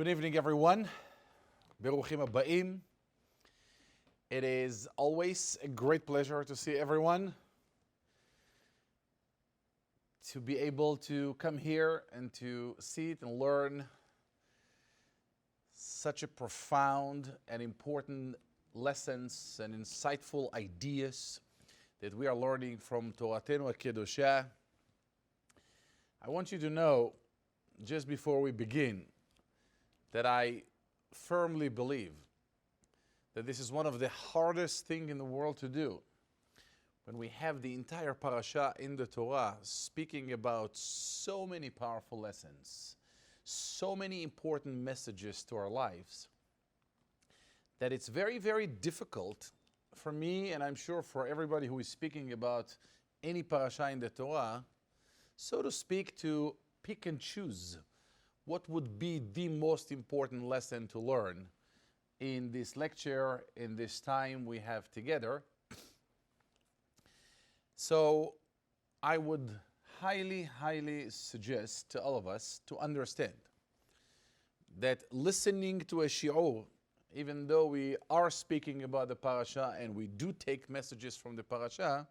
Good evening, everyone. Beruchim Aba'im. It is always a great pleasure to see everyone, to be able to come here and to see it and learn such a profound and important lessons and insightful ideas that we are learning from Toledano HaKedoshah. I want you to know, just before we begin, that I firmly believe that this is one of the hardest things in the world to do. When we have the entire parasha in the Torah speaking about so many powerful lessons, so many important messages to our lives, that it's very, very difficult for me, and I'm sure for everybody who is speaking about any parasha in the Torah, so to speak, to pick and choose what would be the most important lesson to learn in this lecture, in this time we have together. So I would highly, highly suggest to all of us to understand that listening to a SHIUR, even though we are speaking about the parasha and we do take messages from the parasha,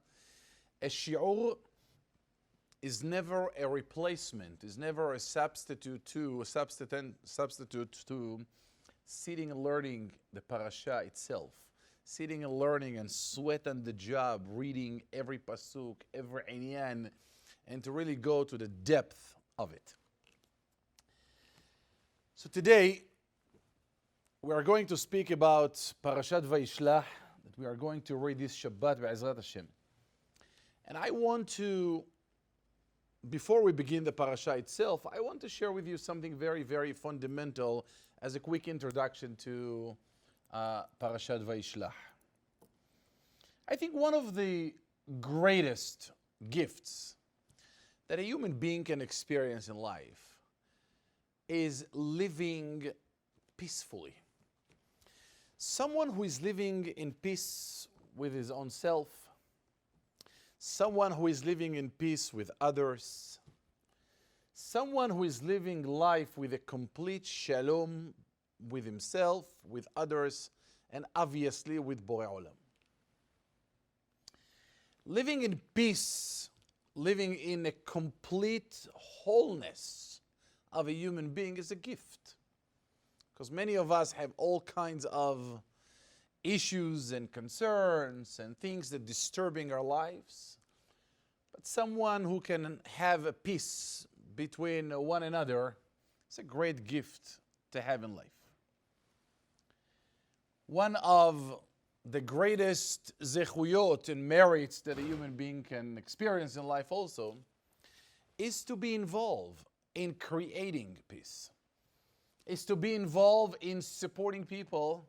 a SHIUR is never a replacement, is never a substitute to sitting and learning the parasha itself, sitting and learning and sweat on the job, reading every pasuk, every inyan, and to really go to the depth of it. So today, we are going to speak about Parashat VAYISLACH, that we are going to read this Shabbat Be'ezrat Hashem. And I want to, before we begin the parasha itself, I want to share with you something very, very fundamental as a quick introduction to Parashat VAYISLACH. I think one of the greatest gifts that a human being can experience in life is living peacefully. Someone who is living in peace with his own self, someone who is living in peace with others, someone who is living life with a complete shalom with himself, with others, and obviously with Borei Olam. Living in peace, living in a complete wholeness of a human being is a gift. Because many of us have all kinds of issues and concerns and things that are disturbing our lives. But someone who can have a peace between one another is a great gift to have in life. One of the greatest zechuyot and merits that a human being can experience in life also is to be involved in creating peace, is to be involved in supporting people,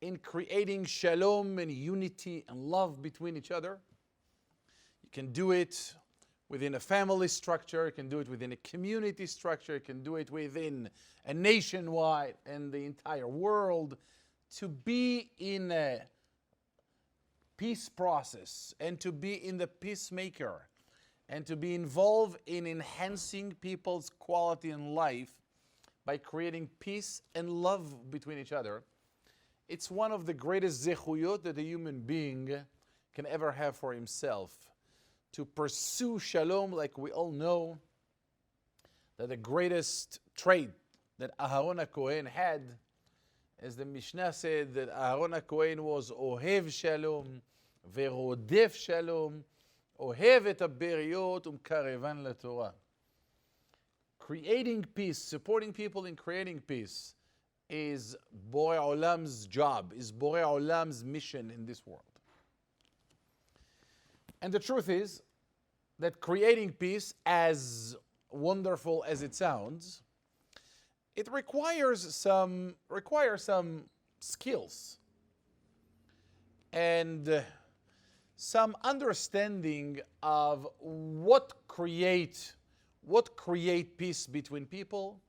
in creating shalom and unity and love between each other. You can do it within a family structure, you can do it within a community structure, you can do it within a nationwide and the entire world. To be in a peace process and to be in the peacemaker and to be involved in enhancing people's quality in life by creating peace and love between each other, it's one of the greatest zechuyot that a human being can ever have for himself. To pursue shalom, like we all know, that the greatest trait that Aharon HaKohen had, as the Mishnah said, that Aharon HaKohen was Ohev Shalom, Verodef Shalom, Ohev et HaBeriot Umkarevan LaTorah. Creating peace, supporting people in creating peace is Borei Olam's job, is Borei Olam's mission in this world. And the truth is that creating peace, as wonderful as it sounds, it requires some skills and some understanding of what create peace between people.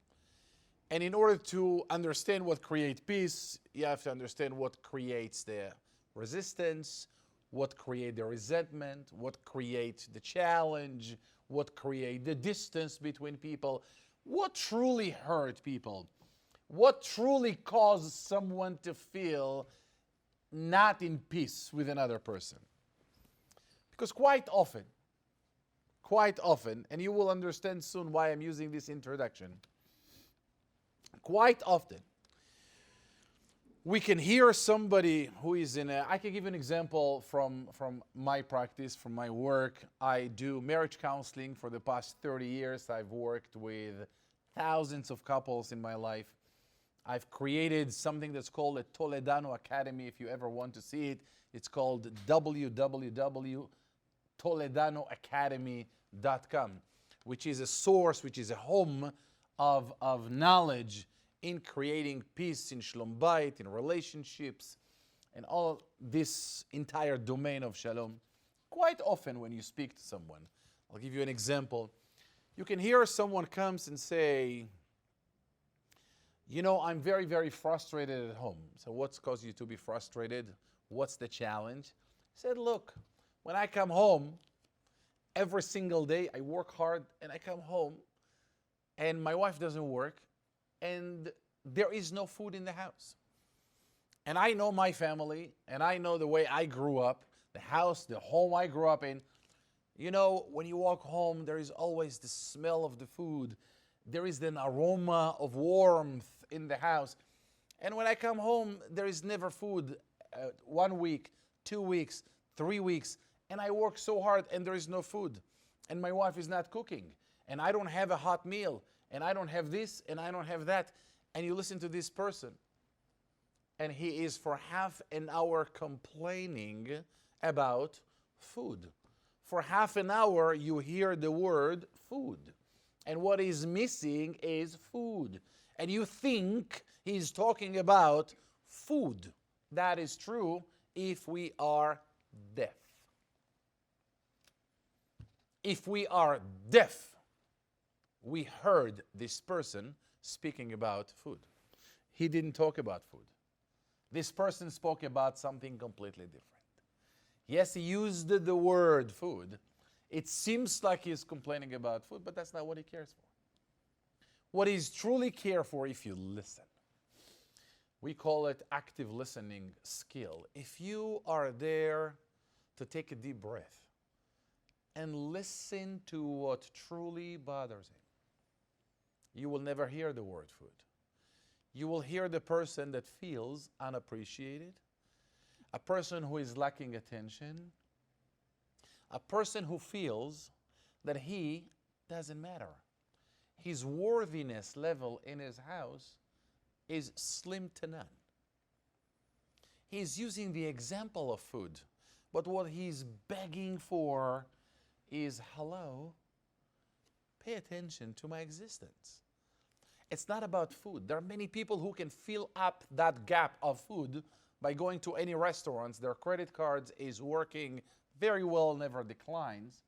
And in order to understand what creates peace, you have to understand what creates the resistance, what creates the resentment, what creates the challenge, what creates the distance between people, what truly hurt people, What truly causes someone to feel not in peace with another person? Because quite often, and you will understand soon why I'm using this introduction, quite often, we can hear somebody who is I can give an example from my practice, from my work. I do marriage counseling for the past 30 years. I've worked with thousands of couples in my life. I've created something that's called a Toledano Academy. If you ever want to see it, it's called www.toledanoacademy.com, which is a source, which is a home of knowledge in creating peace in Shalom Bayit, in relationships, and all this entire domain of Shalom. Quite often when you speak to someone, I'll give you an example. You can hear someone comes and say, I'm very, very frustrated at home. So what's caused you to be frustrated? What's the challenge? I said, look, when I come home, every single day I work hard and I come home and my wife doesn't work and there is no food in the house. And I know my family and I know the way I grew up, the house, the home I grew up in. When you walk home, there is always the smell of the food. There is an aroma of warmth in the house. And when I come home, there is never food. 1 week, 2 weeks, 3 weeks. And I work so hard and there is no food. And my wife is not cooking. And I don't have a hot meal. And I don't have this and I don't have that. And you listen to this person. And he is for half an hour complaining about food. For half an hour, you hear the word food. And what is missing is food. And you think he's talking about food. That is true if we are deaf. If we are deaf, we heard this person speaking about food. He didn't talk about food. This person spoke about something completely different. Yes, he used the word food. It seems like he's complaining about food, but that's not what he cares for. What he's truly care for, if you listen, we call it active listening skill. If you are there to take a deep breath and listen to what truly bothers him, you will never hear the word food. You will hear the person that feels unappreciated, a person who is lacking attention, a person who feels that he doesn't matter. His worthiness level in his house is slim to none. He's using the example of food, but what he's begging for is, hello, pay attention to my existence. It's not about food. There are many people who can fill up that gap of food by going to any restaurants. Their credit cards is working very well, never declines,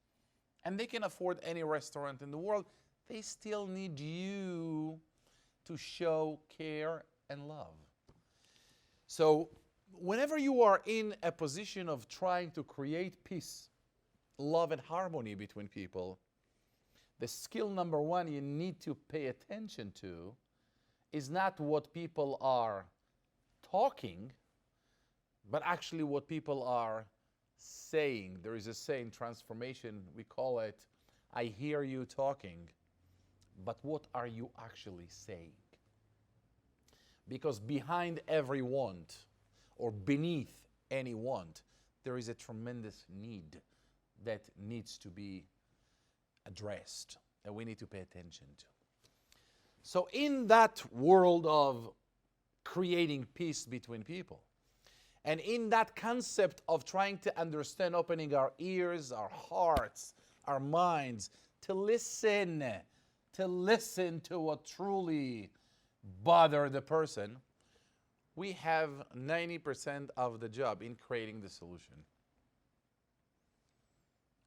and they can afford any restaurant in the world. They still need you to show care and love. So whenever you are in a position of trying to create peace, love, and harmony between people, the skill number one you need to pay attention to is not what people are talking, but actually what people are saying. There is a saying, transformation, we call it, I hear you talking, but what are you actually saying? Because behind every want, or beneath any want, there is a tremendous need that needs to be addressed, that we need to pay attention to. So in that world of creating peace between people, and in that concept of trying to understand, opening our ears, our hearts, our minds, to listen to what truly bothers the person, we have 90% of the job in creating the solution.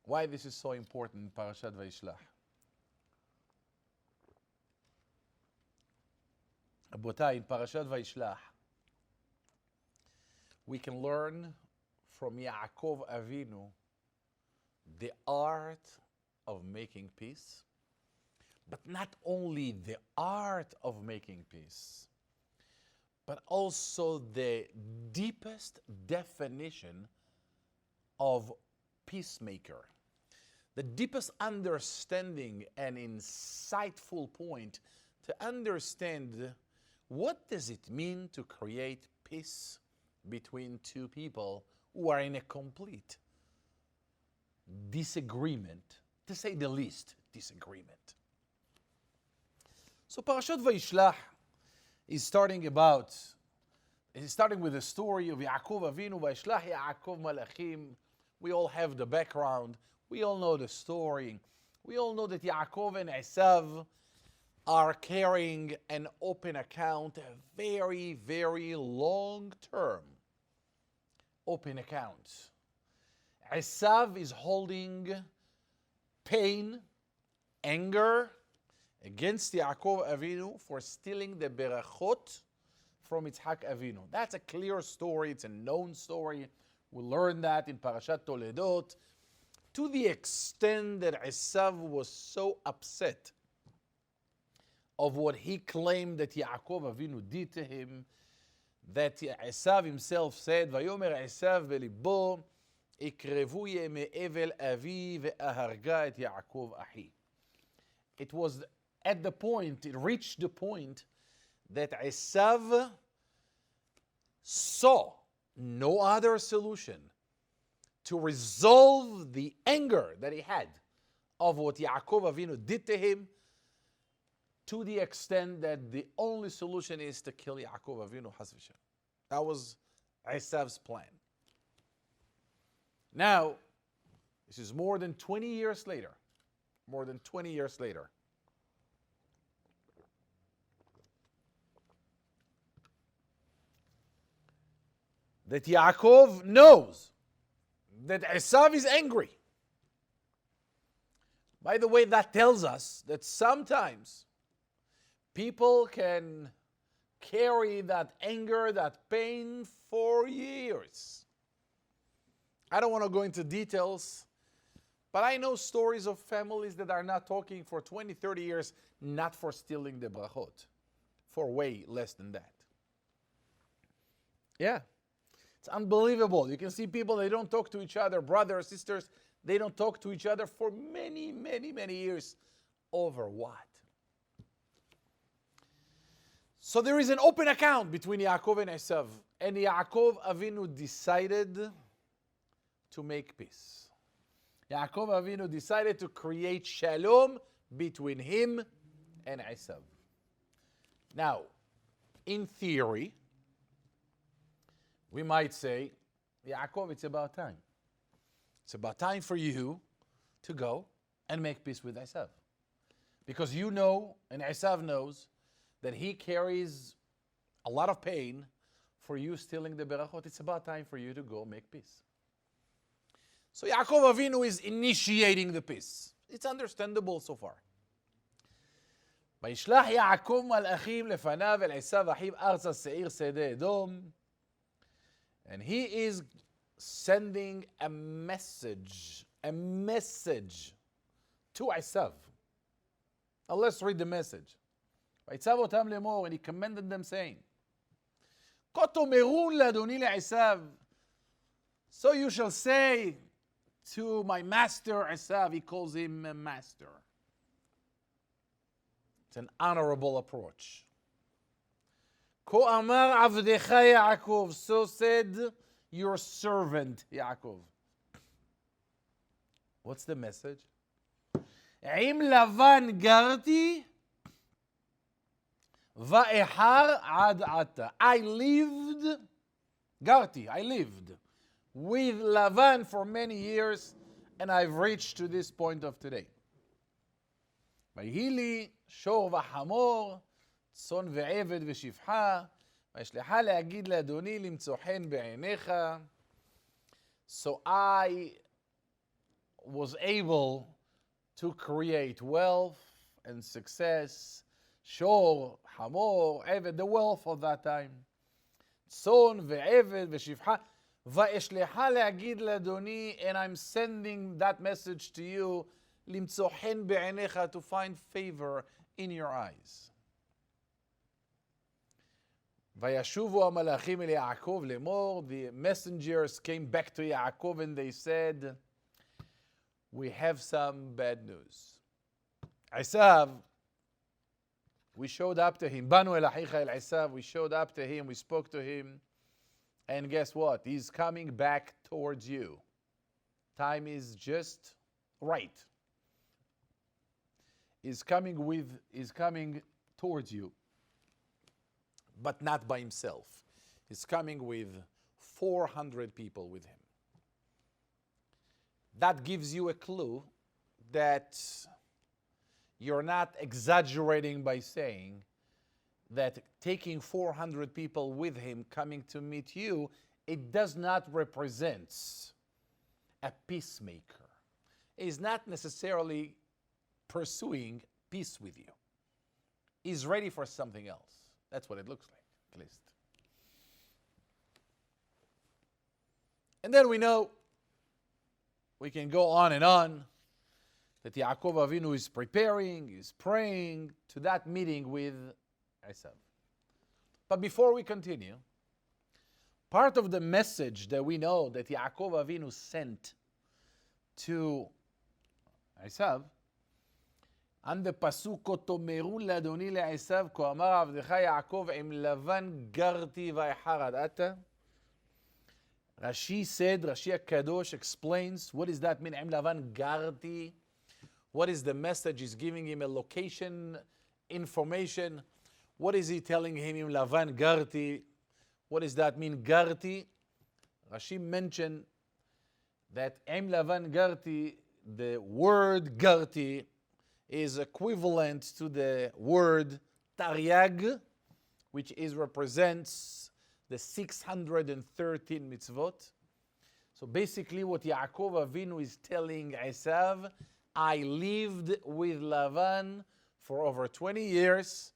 Why this is so important in Parashat VAYISLACH. Rabotai, in Parashat VAYISLACH, we can learn from Yaakov Avinu the art of making peace, but not only the art of making peace, but also the deepest definition of peacemaker. The deepest understanding and insightful point to understand what does it mean to create peace between two people who are in a complete disagreement, to say the least, disagreement. So Parashat VAYISLACH is starting with the story of Yaakov Avinu, VAYISLACH Yaakov Malachim. We all have the background. We all know the story. We all know that Yaakov and Esav are carrying an open account, a very, very long-term open account. Esav is holding pain, anger against Yaakov Avinu for stealing the berachot from Yitzhak Avinu. That's a clear story. It's a known story. We learned that in Parashat Toledano, to the extent that Esav was so upset of what he claimed that Yaakov Avinu did to him, that Esav himself said, "Vayomer Esav belibo, ikrevu yemei evel avi ve'aharga et Yaakov ahi." It was at the point, it reached the point that Esav saw no other solution to resolve the anger that he had of what Yaakov Avinu did to him, to the extent that the only solution is to kill Yaakov Avinu, Chas v'Shem. That was Esav's plan. Now, this is more than 20 years later. More than 20 years later. That Yaakov knows that Esav is angry. By the way, that tells us that sometimes people can carry that anger, that pain for years. I don't want to go into details, but I know stories of families that are not talking for 20, 30 years, not for stealing the brachot, for way less than that. Yeah. It's unbelievable. You can see people, they don't talk to each other, brothers, sisters, they don't talk to each other for many, many, many years. Over what? So there is an open account between Yaakov and Esav. And Yaakov Avinu decided to make peace. Yaakov Avinu decided to create shalom between him and Esav. Now, in theory, we might say, Yaakov, it's about time. It's about time for you to go and make peace with Esav. Because you know, and Esav knows, that he carries a lot of pain for you stealing the berachot. It's about time for you to go make peace. So Yaakov Avinu is initiating the peace. It's understandable so far. וישלח יעקב מלאכים לפניו אל עשיו אחיו ארצה שעיר שדה אדום. And he is sending a message to Esav. Now let's read the message. ויצב אותם לאמור, and he commanded them saying, כה תאמרון לאדוני לעשיו, so you shall say to my master Esav, he calls him a master. It's an honorable approach. כה אמר עבדך יעקב, so said your servant Yaakov. What's the message? עם לבן גרתי ואיחר עד עתה. I lived with Lavan for many years, and I've reached to this point of today. ויהי לי שור וחמור, צאן ועבד ושפחה, וישלחה להגיד לאדוני למצוא חן בעיניך. So I was able to create wealth and success. Shor, Hamor, Eved, the wealth of that time. Tzon ve'eved ve'shivcha. Va'eshlecha le'agid le'adoni, and I'm sending that message to you, limtzo hen be'enecha, to find favor in your eyes. וישובו המלאכים אל יעקב לאמור, the messengers came back to Yaakov and they said, we have some bad news. Esav, we showed up to him. Banu el achicha el Esav, we showed up to him, we spoke to him, and guess what? He's coming back towards you. Time is just right. He's coming towards you, but not by himself. He's coming with 400 people with him. That gives you a clue that you're not exaggerating by saying that taking 400 people with him coming to meet you, it does not represent a peacemaker. He's not necessarily pursuing peace with you. He's ready for something else. That's what it looks like, at least. And then we know, we can go on and on, that Yaakov Avinu is preparing, is praying to that meeting with Esav. But before we continue, part of the message that we know that Yaakov Avinu sent to Esav, ען בפסוק כה תאמרו לאדוני לעשו כה אמר עבדך יעקב עם לבן גרתי ויחרד עתה. Rashi said, Rashi HaKadosh explains, what does that mean? עם לבן גרתי. What is the message? He's giving him a location information. What is he telling him? עם לבן גרתי. What does that mean? גרתי. Rashi mentioned that עם לבן גרתי, the word גרתי, is equivalent to the word taryag, which represents the 613 mitzvot. So basically what Yaakov Avinu is telling Esav, I lived with Lavan for over 20 years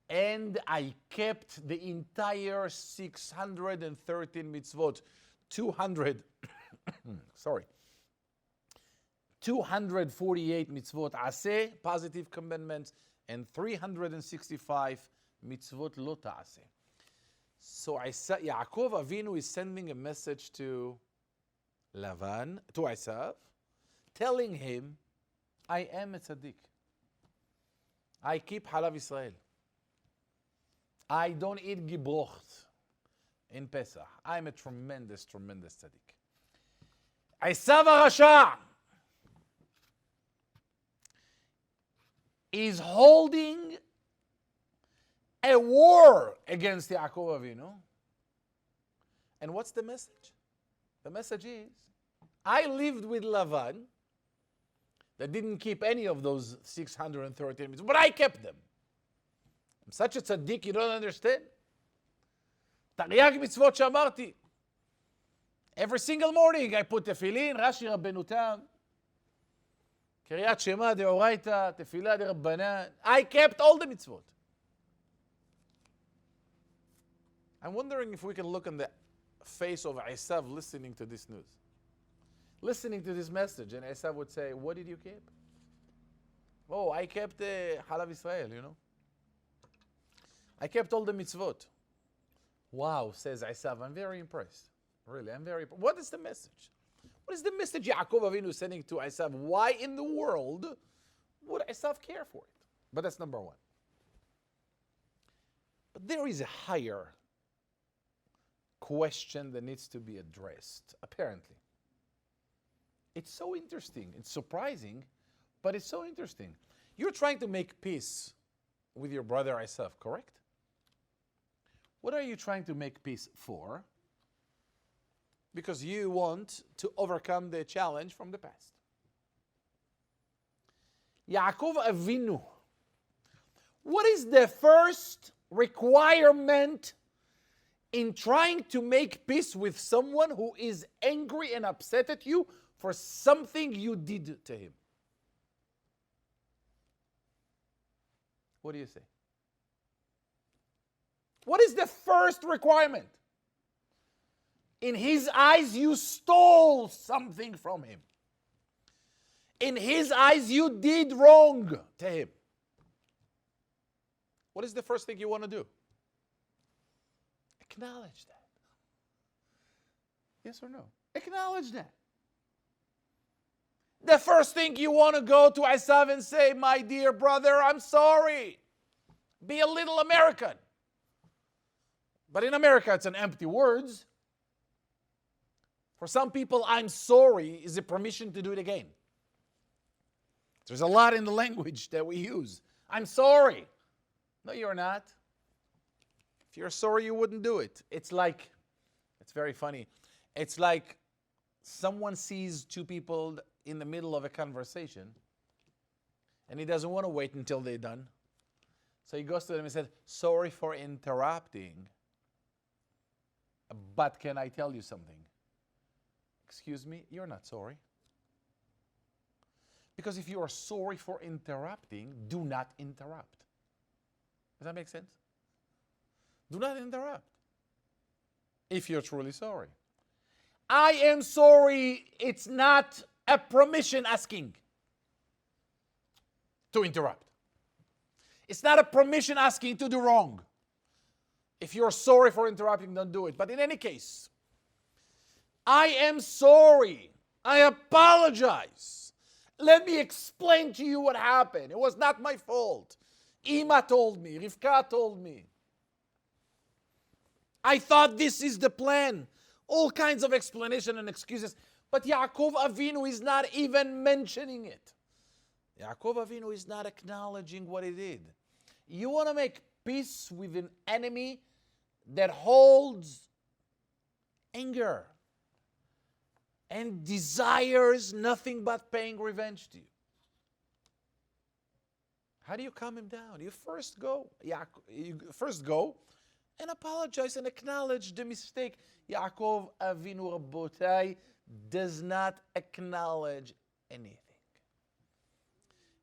and I kept the entire 613 mitzvot, 248 mitzvot aseh, positive commandments, and 365 mitzvot lo ta'aseh. So Yaakov Avinu is sending a message to Lavan, to Esav, telling him, I am a tzaddik. I keep halav Israel. I don't eat gibrocht in Pesach. I'm a tremendous, tremendous tzaddik. Esav HaRasha is holding a war against Yaakov Avinu. And what's the message? The message is, I lived with Lavan, that didn't keep any of those 613 mitzvot, but I kept them. I'm such a tzaddik, you don't understand? Taryag mitzvot shamarti. Every single morning I put tefillin, Rashi Rabbeinu Tam, Kiryat Shema deoraita, tefillah de Rabbanan. I kept all the mitzvot. I'm wondering if we can look on the face of Esav listening to this news. Listening to this message, and Esav would say, what did you keep? Oh, I kept Halav Israel, you know. I kept all the mitzvot. Wow, says Esav, I'm very impressed. Really, I'm very impressed. What is the message? What is the message Yaakov Avinu is sending to Esav? Why in the world would Esav care for it? But that's number one. But there is a higher question that needs to be addressed, apparently. It's so interesting. It's surprising, but it's so interesting. You're trying to make peace with your brother Esav, correct? What are you trying to make peace for? Because you want to overcome the challenge from the past. Yaakov Avinu, what is the first requirement in trying to make peace with someone who is angry and upset at you for something you did to him? What do you say? What is the first requirement? In his eyes, you stole something from him. In his eyes, you did wrong to him. What is the first thing you want to do? Acknowledge that. Yes or no? Acknowledge that. The first thing you want to go to Esav and say, my dear brother, I'm sorry. Be a little American. But in America, it's an empty words. For some people, I'm sorry is a permission to do it again. There's a lot in the language that we use. I'm sorry. No, you're not. If you're sorry, you wouldn't do it. It's very funny. It's like someone sees two people in the middle of a conversation and he doesn't want to wait until they're done. So he goes to them and said, sorry for interrupting, but can I tell you something? Excuse me, you're not sorry. Because if you are sorry for interrupting, do not interrupt. Does that make sense? Do not interrupt if you're truly sorry. I am sorry, it's not a permission asking to interrupt. It's not a permission asking to do wrong. If you're sorry for interrupting, don't do it. But in any case, I am sorry. I apologize. Let me explain to you what happened. It was not my fault. Ima told me. Rivka told me. I thought this is the plan. All kinds of explanation and excuses. But Yaakov Avinu is not even mentioning it. Yaakov Avinu is not acknowledging what he did. You want to make peace with an enemy that holds anger and desires nothing but paying revenge to you. How do you calm him down? You first go and apologize and acknowledge the mistake. Yaakov Avinu Rabotai does not acknowledge anything.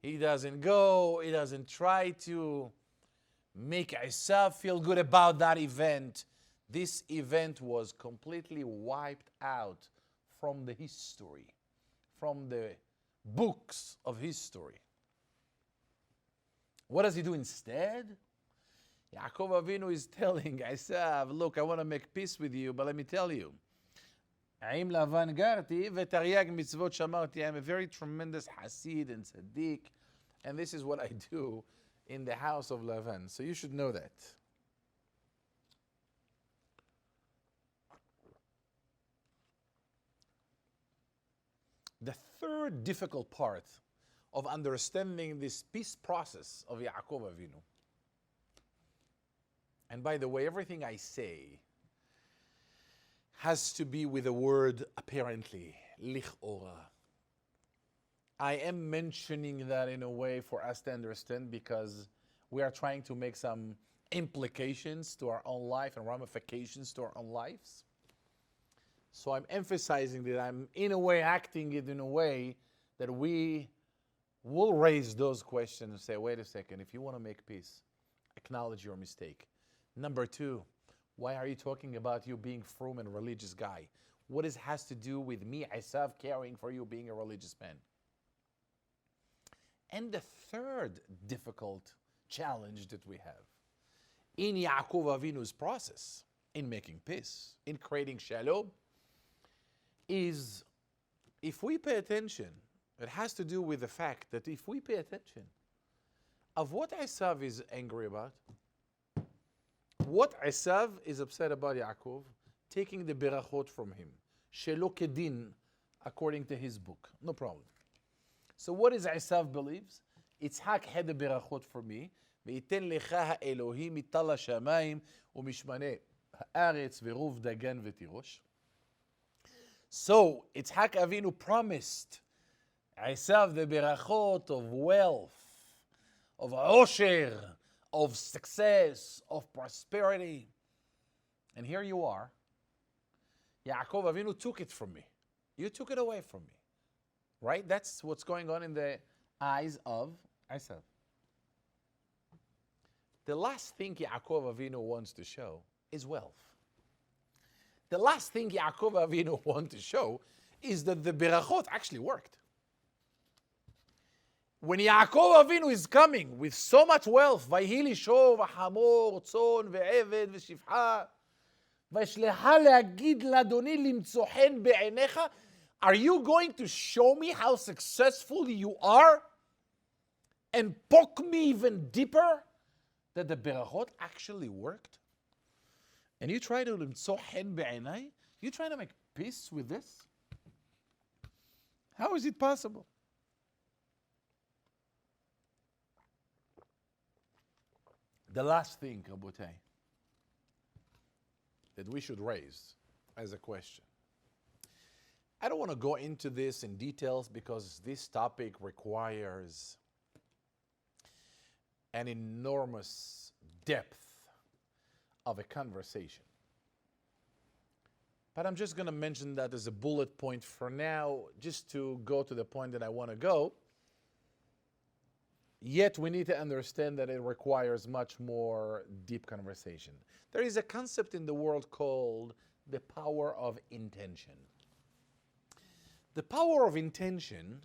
He doesn't go, he doesn't try to make Esav feel good about that event. This event was completely wiped out from the history, from the books of history. What does he do instead? Yaakov Avinu is telling Esav, look, I want to make peace with you, but let me tell you, I'm a very tremendous Hasid and Tzaddik, and this is what I do in the house of Lavan. So you should know that. The third difficult part of understanding this peace process of Yaakov Avinu, and by the way, everything I say has to be with the word apparently, lichora. I am mentioning that in a way for us to understand because we are trying to make some implications to our own life and ramifications to our own lives. So I'm emphasizing that I'm in a way acting it in a way that we will raise those questions and say, wait a second, if you want to make peace, acknowledge your mistake. Number two, why are you talking about you being frum and religious guy? What has to do with me, Esav, caring for you being a religious man? And the third difficult challenge that we have in Yaakov Avinu's process, in making peace, in creating shalom, is if we pay attention, it has to do with the fact that if we pay attention of what Esav is angry about, what Esav is upset about Yaakov, taking the berachot from him, shelo kedin, according to his book, no problem. So what is Esav believes? Yitzhak had the berachot for me, ve'iten lecha ha'elohim mitala shamayim u'mishmane ha'aretz ve'ruv dagan ve'tirosh. So Yitzhak Avinu promised Esav the berachot of wealth, of osher, of success, of prosperity. And here you are. Yaakov Avinu took it from me. You took it away from me. Right? That's what's going on in the eyes of Esav. The last thing Yaakov Avinu wants to show is wealth. The last thing Yaakov Avinu wants to show is that the berachot actually worked. When Yaakov Avinu is coming with so much wealth, Vayhi lisho v'hamor tzon ve'eved v'shifha, וישלחה להגיד לאדוני למצוא חן בעיניך. Are you going to show me how successful you are? And poke me even deeper? That the berachot actually worked? And you try to למצוא חן בעיניי? You trying to make peace with this? How is it possible? The last thing, Rabotai, that we should raise as a question. I don't want to go into this in details because this topic requires an enormous depth of a conversation. But I'm just going to mention that as a bullet point for now, just to go to the point that I want to go. Yet we need to understand that it requires much more deep conversation. There is a concept in the world called the power of intention. The power of intention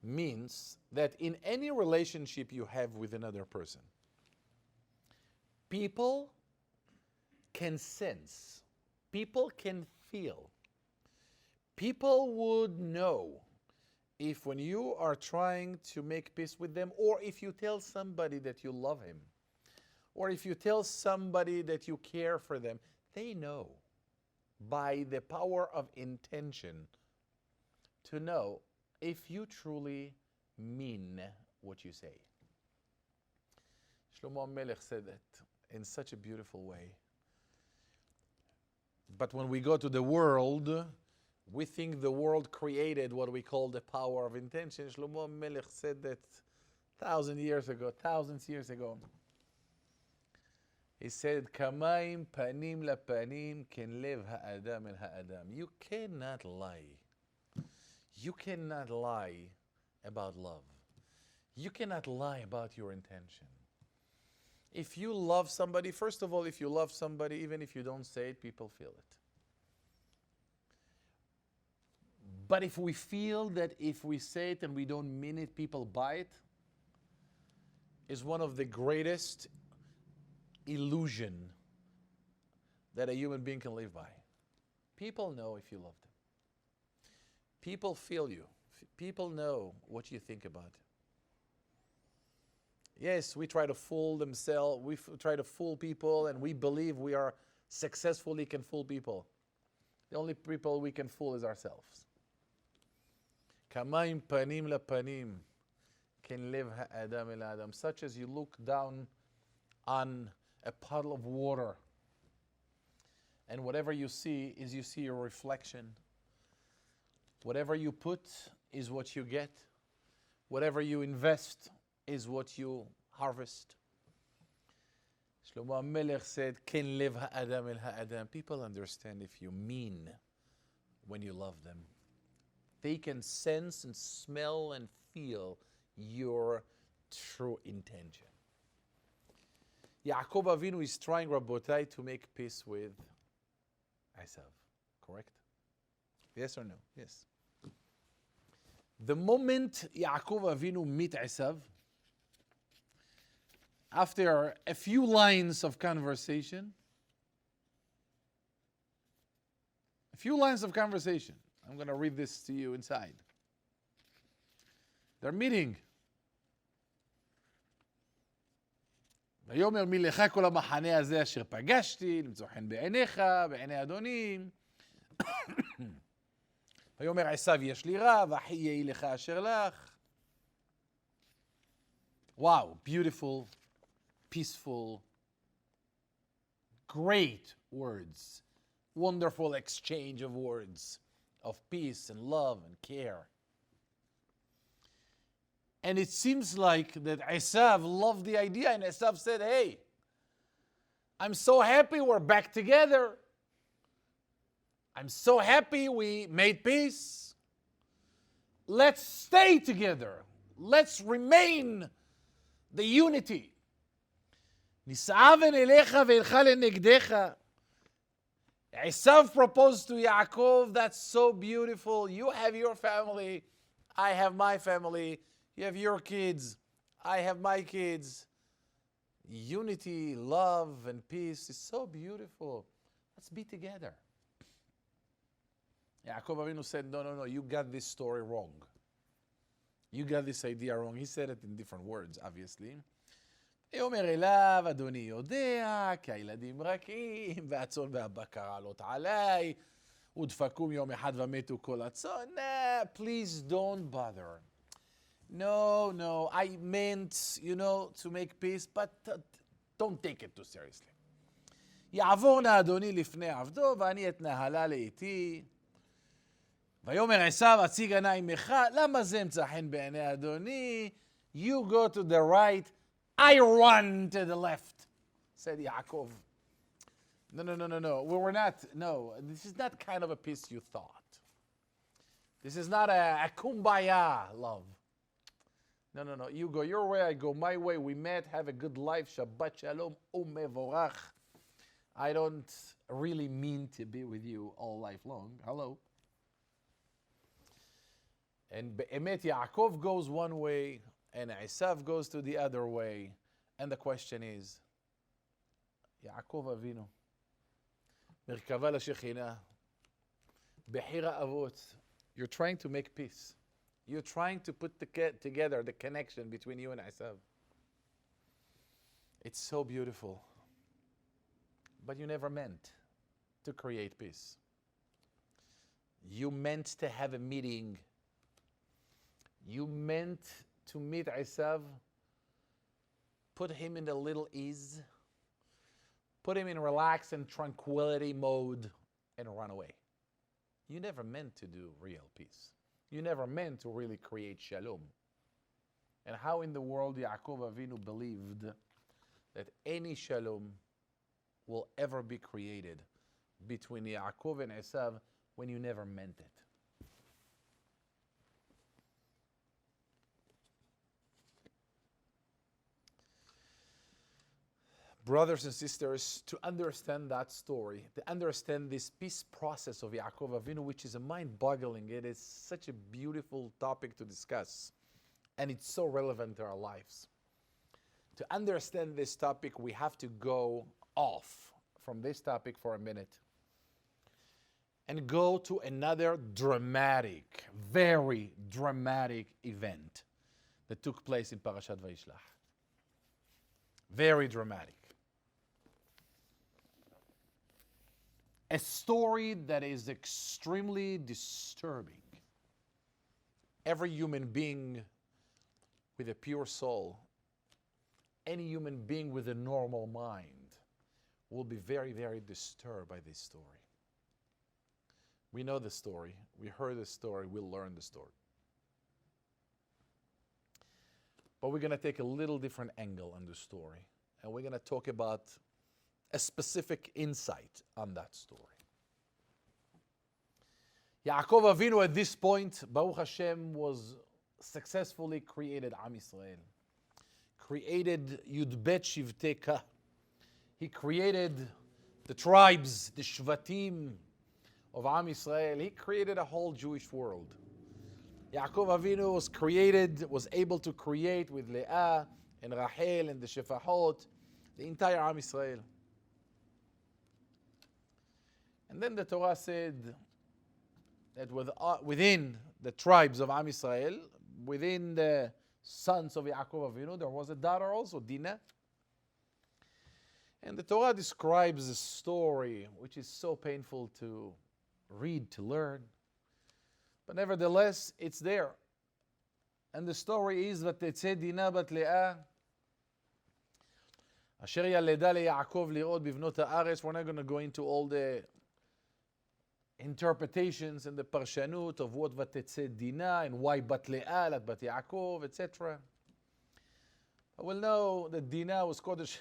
means that in any relationship you have with another person, people can sense, people can feel, people would know if when you are trying to make peace with them, or if you tell somebody that you love him, or if you tell somebody that you care for them, they know by the power of intention to know if you truly mean what you say. Shlomo Melech said that in such a beautiful way. But when we go to the world, we think the world created what we call the power of intention. Shlomo Melech said that thousands years ago. He said, Kamaim panim lapanim ken lev ha'adam el ha'adam. You cannot lie. You cannot lie about love. You cannot lie about your intention. If you love somebody, first of all, if you love somebody, even if you don't say it, people feel it. But if we feel that if we say it and we don't mean it, people buy it, is one of the greatest illusion that a human being can live by. People know if you love them. People feel you. People know what you think about it. Yes, we try to fool themselves. We try to fool people, and we believe we are successfully can fool people. The only people we can fool is ourselves. Kamaim panim la panim ken lev ha'adam el adam. Such as you look down on a puddle of water, and whatever you see is you see your reflection. Whatever you put is what you get. Whatever you invest is what you harvest. Shlomo Melech said, Ken lev ha'adam el ha'adam. People understand if you mean when you love them. They can sense and smell and feel your true intention. Yaakov Avinu is trying, Rabotai, to make peace with Esav. Correct? Yes or no? Yes. The moment Yaakov Avinu meet Esav, after a few lines of conversation, I'm going to read this to you inside. They're meeting. ויאמר מי לך כל המחנה הזה אשר פגשתי, למצוא חן בעיניך, בעיני אדוני. ויאמר עשיו יש לי רב, אחי יהי לך אשר לך. Wow, beautiful, peaceful, great words. Wonderful exchange of words of peace and love and care. And it seems like that Esav loved the idea, and Esav said, hey, I'm so happy we're back together. I'm so happy we made peace. Let's stay together. Let's remain the unity. Nis'aven elecha ve'elcha lenegdecha. Esav proposed to Yaakov, that's so beautiful. You have your family, I have my family. You have your kids, I have my kids. Unity, love, and peace is so beautiful. Let's be together. Yaakov Avinu said, no, you got this story wrong. You got this idea wrong. He said it in different words, obviously. אומר אליו, אדוני יודע, כי הילדים רכים, והצאן והבקר עלות עליי, ודפקום יום אחד ומתו כל הצאן. Nah, please don't bother. No, I meant, to make peace, but don't take it too seriously. יעבור נא אדוני לפני עבדו, ואני אתנהלה לאיתי. ויאמר עשיו, הציג נא עמך, למה זה אמצא חן בעיני אדוני? You go to the right, I run to the left, said Yaakov. No. We're not, this is not kind of a peace you thought. This is not a kumbaya love. No. You go your way, I go my way. We met, have a good life. Shabbat shalom, umevorach. I don't really mean to be with you all life long. Hello. And Be'emet Yaakov goes one way, and Esav goes to the other way. And the question is, Yaakov Avinu, Merkava l'Shechina, Behira Avot, you're trying to make peace. You're trying to put together the connection between you and Esav. It's so beautiful. But you never meant to create peace. You meant to have a meeting. You meant to meet Esav, put him in a little ease, put him in relax and tranquility mode, and run away. You never meant to do real peace. You never meant to really create shalom. And how in the world Yaakov Avinu believed that any shalom will ever be created between Yaakov and Esav when you never meant it? Brothers and sisters, to understand that story, to understand this peace process of Yaakov Avinu, which is a mind-boggling, it is such a beautiful topic to discuss, and it's so relevant to our lives. To understand this topic, we have to go off from this topic for a minute and go to another dramatic, very dramatic event that took place in Parashat VAYISLACH. Very dramatic. A story that is extremely disturbing. Every human being with a pure soul, any human being with a normal mind, will be very, very disturbed by this story. We know the story, we heard the story, we'll learn the story. But we're going to take a little different angle on the story, and we're going to talk about a specific insight on that story. Yaakov Avinu at this point, Baruch Hashem, was successfully created Am Yisrael. Created Yud Bet Shivtei. He created the tribes, the Shvatim of Am Yisrael. He created a whole Jewish world. Yaakov Avinu was able to create with Leah and Rachel and the Shefachot, the entire Am Yisrael. And then the Torah said that within the tribes of Am Yisrael, within the sons of Yaakov Avinu, there was a daughter also, Dinah. And the Torah describes a story which is so painful to read, to learn. But nevertheless, it's there. And the story is, ותצא דינה בת לאה, אשר ילדה ליעקב לראות בבנות הארץ. We're not going to go into all the interpretations and the parshanut of what ותצא דינה and why בת לאה, not בת יעקב, etc. But we'll know that Dinah was Kodesh,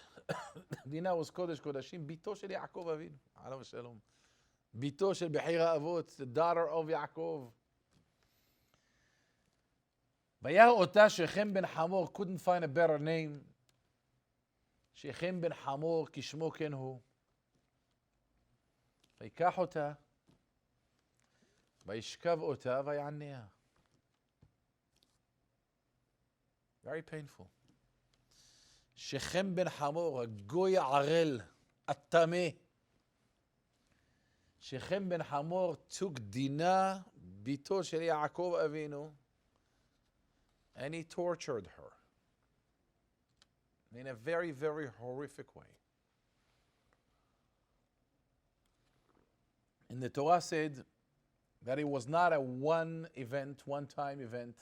Dinah was Kodesh Kodashim, ביתו של יעקב אבינו, עליו השלום. ביתו של בחירה אבות, the daughter of יעקב. וירא אותה שכם בן חמור, couldn't find a better name. שכם בן חמור, כשמו כן הוא. ויקח אותה, וישכב אותה, ויעניה. Very painful. שכם בן חמור, הגוי הערל, הטמא, Shechem ben Hamor took Dinah, bito shel Yaakov Avinu, and he tortured her in a very, very horrific way. And the Torah said that it was not a one-time event.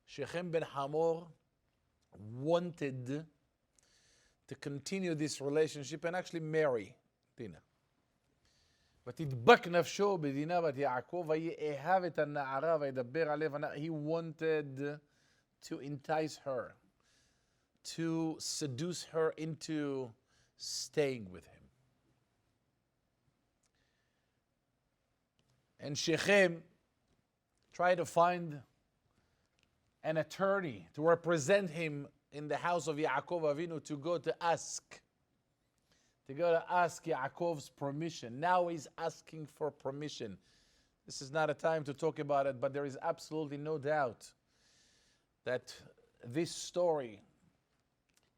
Shechem ben Hamor wanted to continue this relationship and actually marry Dinah. ותדבק נפשו בדינה בת יעקב, ויאהב את הנערה וידבר עליה. He wanted to entice her, to seduce her into staying with him. And Shechem tried to find an attorney to represent him in the house of Yaakov Avinu to go to ask Yaakov's permission. Now he's asking for permission. This is not a time to talk about it, but there is absolutely no doubt that this story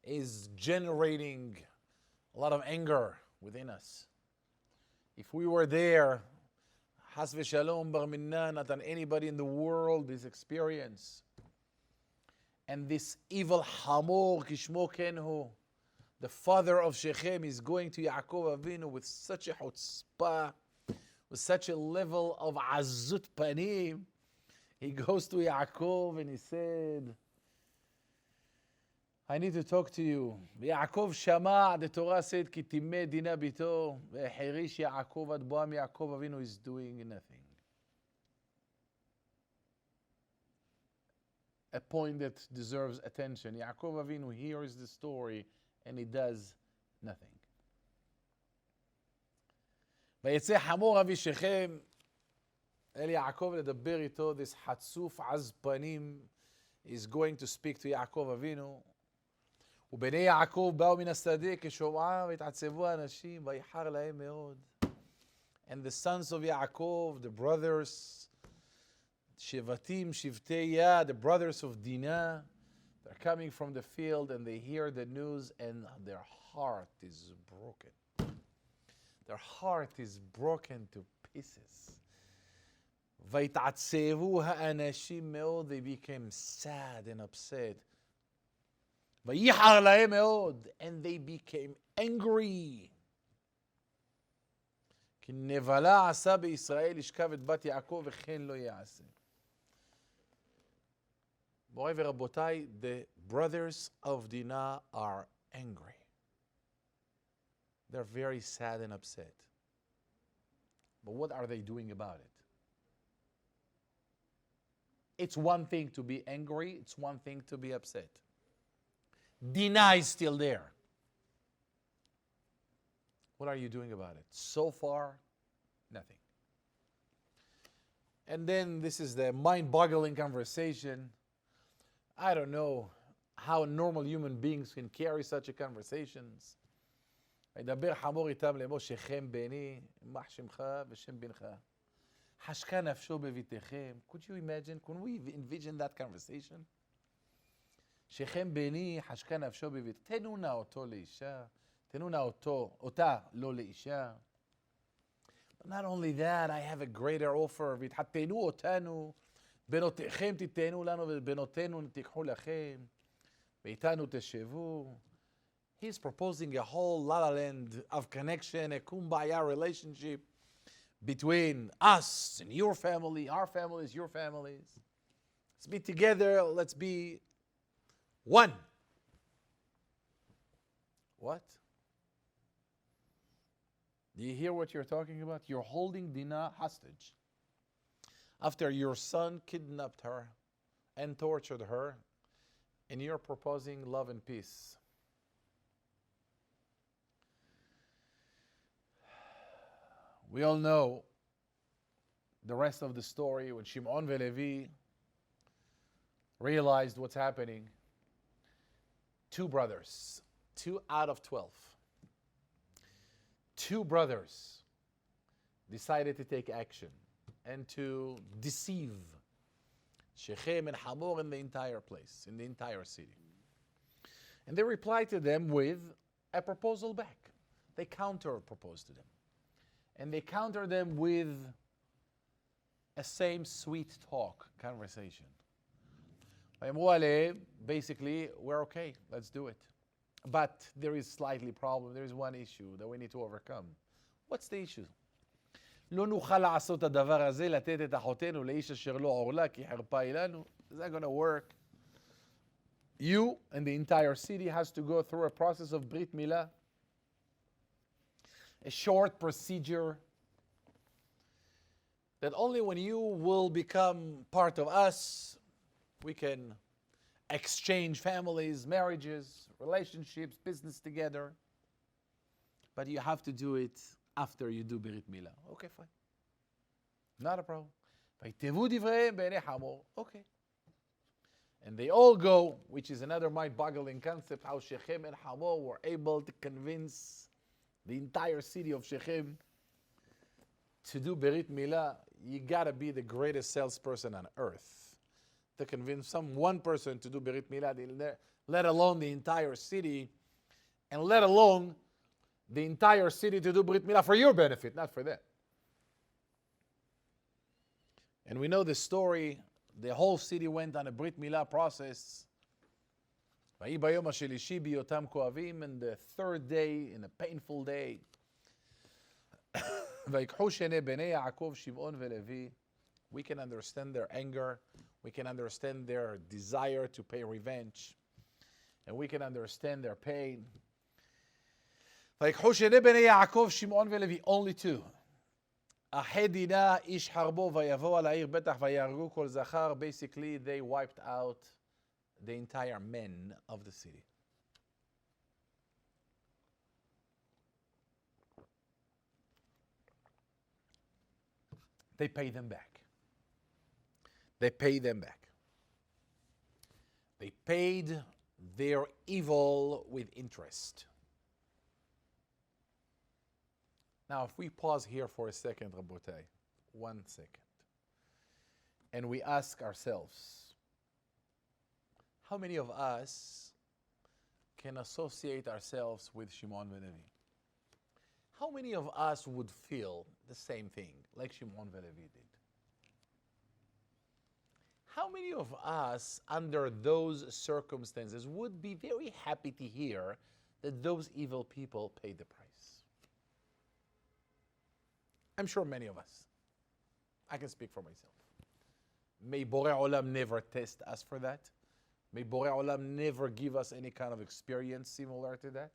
is generating a lot of anger within us. If we were there, Has v'shalom bar minna, not on anybody in the world this experience. And this evil Hamor, kishmo kenhu, the father of Shechem, is going to Yaakov Avinu with such a chutzpah, with such a level of azut panim. He goes to Yaakov and he said, I need to talk to you. Yaakov shama, the Torah said, ki timeh dina bito, ve'herish Yaakov ad boam Yaakov Avinu is doing nothing. A point that deserves attention. Yaakov Avinu hears the story and he does nothing. ויצא חמור אבי שכם אל יעקב לדבר איתו. This חצוף עז פנים is going to speak to יעקב אבינו. ובני יעקב באו מן השדה כשומעם והתעצבו האנשים ויחר להם מאוד. And the sons of Yaakov, the brothers, Shevatim, Shivtei Yah, the brothers of Dinah, they're coming from the field and they hear the news and their heart is broken. Their heart is broken to pieces. ויתעצבו האנשים מאוד, they became sad and upset. ויחר להם מאוד, and they became angry. כי נבלה עשה בישראל ישכב את בת יעקב וכן לא יעשה. Boy ורבותיי, the brothers of Dinah are angry. They're very sad and upset. But what are they doing about it? It's one thing to be angry, it's one thing to be upset. Dinah is still there. What are you doing about it? So far, nothing. And then this is the mind-boggling conversation. I don't know how normal human beings can carry such a conversations. וידבר חמור איתם לאמור שכם בני, מה שמך ושם בנך. חשקה נפשו בביתכם. Could you imagine? Could we envision that conversation? שכם בני, חשקה נפשו בביתכם. תנו נא אותו לאישה. תנו נא אותה לא לאישה. But not only that, I have a greater offer. והתחתנו אותנו, בנותיכם תתנו לנו ובנותינו תיקחו לכם. ואיתנו תשבו. He's proposing a whole la la land of connection, a kumbaya relationship between us and your family, our families, your families. Let's be together, let's be one. What? Do you hear what you're talking about? You're holding Dinah hostage. After your son kidnapped her and tortured her, and you're proposing love and peace. We all know the rest of the story when Shimon veLevi realized what's happening. 2 brothers, 2 out of 12. 2 brothers decided to take action and to deceive Shechem and Hamor in the entire place, in the entire city. And they replied to them with a proposal back. They counter-proposed to them. And they counter them with a same sweet talk conversation. Basically, we're okay, let's do it. But there is slightly problem, there is one issue that we need to overcome. What's the issue? לא נוכל לעשות הדבר הזה, לתת את אחותינו לאיש אשר לא עורלה, כי חרפה היא לנו. Is that going to work? You and the entire city has to go through a process of Brit Milah, a short procedure that only when you will become part of us, we can exchange families, marriages, relationships, business together. But you have to do it after you do Brit Milah. Okay, fine. Not a problem. Okay. And they all go, which is another mind-boggling concept, how Shechem and Hamor were able to convince the entire city of Shechem to do Brit Milah. You gotta be the greatest salesperson on earth to convince one person to do Brit Milah, let alone the entire city, and let alone the entire city to do Brit Milah for your benefit, not for them. And we know the story. The whole city went on a Brit Milah process. And the third day, in a painful day, we can understand their anger. We can understand their desire to pay revenge. And we can understand their pain. Only two. Basically, they wiped out the entire men of the city. They pay them back. They pay them back. They paid their evil with interest. Now, if we pause here for a second, Rabotai, 1 second, and we ask ourselves, how many of us can associate ourselves with Shimon and Levi? How many of us would feel the same thing, like Shimon and Levi did? How many of us, under those circumstances, would be very happy to hear that those evil people paid the price? I'm sure many of us. I can speak for myself. May Borei Olam never test us for that. May Borei Olam never give us any kind of experience similar to that.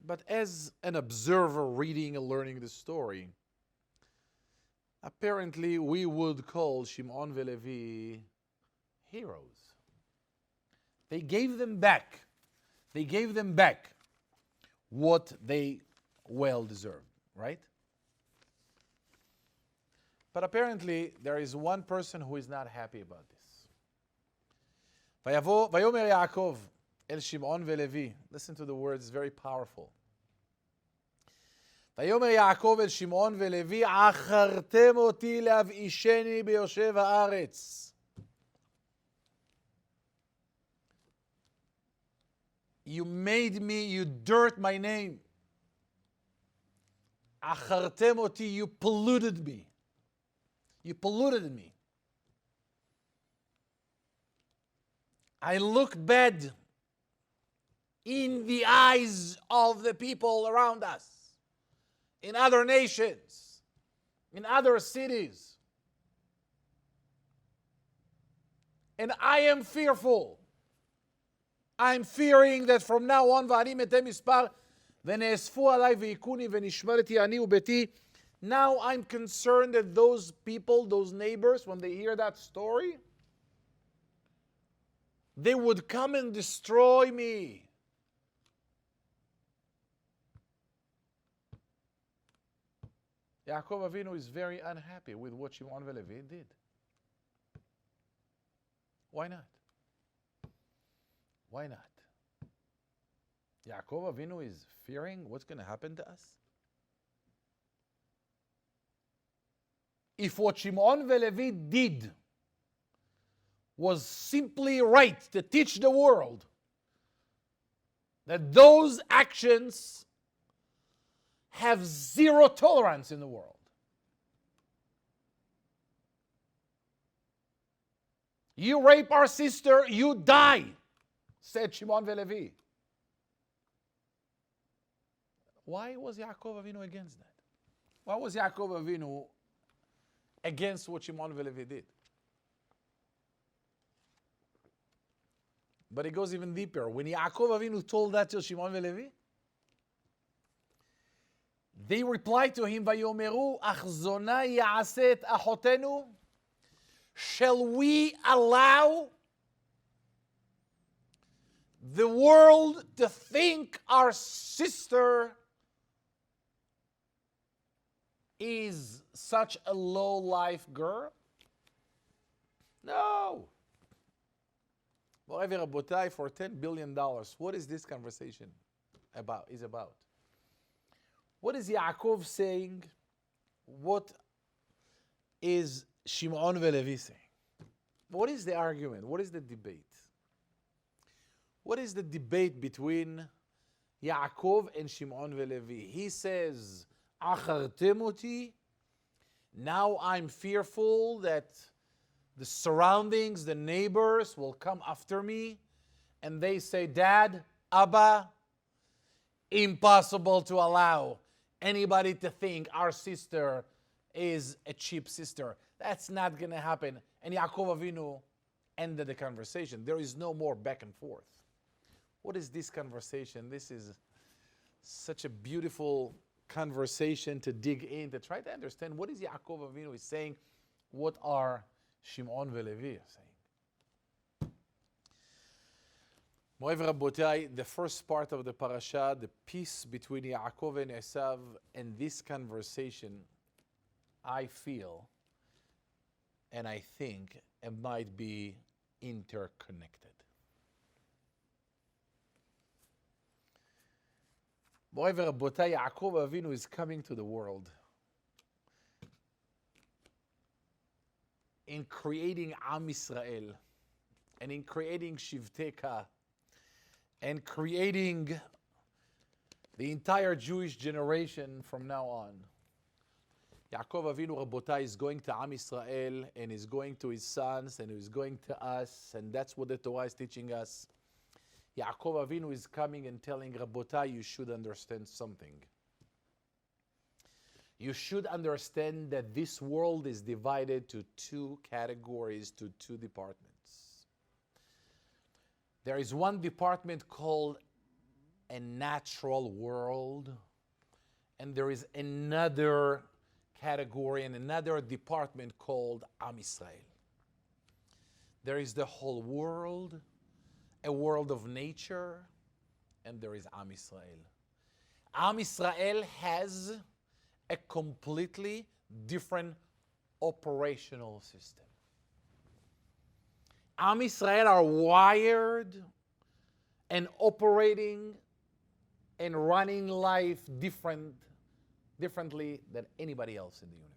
But as an observer reading and learning the story, apparently we would call Shimon and Levi heroes. They gave them back. They gave them back what they well deserved. Right? But apparently, there is one person who is not happy about this. Vayomer Yaakov el Shimon veLevi. Listen to the words, very powerful. Vayomer Yaakov el Shimon veLevi, achartem oti leav'isheni beyoshev haaretz. You made me, you dirt my name. Achartem oti, you polluted me. You polluted me. I look bad in the eyes of the people around us, in other nations, in other cities. And I am fearful. I'm fearing that from now on, ואני מתי מספר, ונאספו עליי ויקוני ונשמרתי אני וביתי. Now I'm concerned that those people, those neighbors, when they hear that story, they would come and destroy me. Yaakov Avinu is very unhappy with what Shimon and Levi did. Why not? Why not? Yaakov Avinu is fearing what's going to happen to us. If what Shimon and Levi did was simply right to teach the world that those actions have zero tolerance in the world. You rape our sister, you die, said Shimon VeLevi. Why was Yaakov Avinu against that? Why was Yaakov Avinu against what Shimon VeLevi did? But it goes even deeper. When Yaakov Avinu told that to Shimon VeLevi, they replied to him, "Vayomeru achzona ya'aset achotenu." Shall we allow the world to think our sister is such a low-life girl? No. Moreover, Rabotai, for $10 billion, what is this conversation about? What is Yaakov saying? What is Shimon VeLevi saying? What is the argument? What is the debate? What is the debate between Yaakov and Shimon VeLevi? He says, "Achartem oti." Now I'm fearful that the surroundings, the neighbors will come after me, and they say, "Dad, Abba, impossible to allow anybody to think our sister is a cheap sister. That's not going to happen." And Yaakov Avinu ended the conversation. There is no more back and forth. What is this conversation? This is such a beautiful conversation to dig in, to try to understand what is Yaakov Avinu is saying, what are Shimon VeLevi saying. Moreover, Rabotai, the first part of the parasha, the peace between Yaakov and Esav, and this conversation, I feel and I think it might be interconnected. Moreover, Rabotai, Yaakov Avinu is coming to the world in creating Am Yisrael and in creating Shivteka and creating the entire Jewish generation from now on. Yaakov Avinu, Rabotai, is going to Am Yisrael and is going to his sons and is going to us, and that's what the Torah is teaching us. Yaakov Avinu is coming and telling Rabotai, you should understand something. You should understand that this world is divided to two categories, to two departments. There is one department called a natural world, and there is another category and another department called Am Yisrael. There is the whole world, a world of nature, and there is Am Yisrael. Am Yisrael has a completely different operational system. Am Yisrael are wired and operating and running life differently than anybody else in the universe.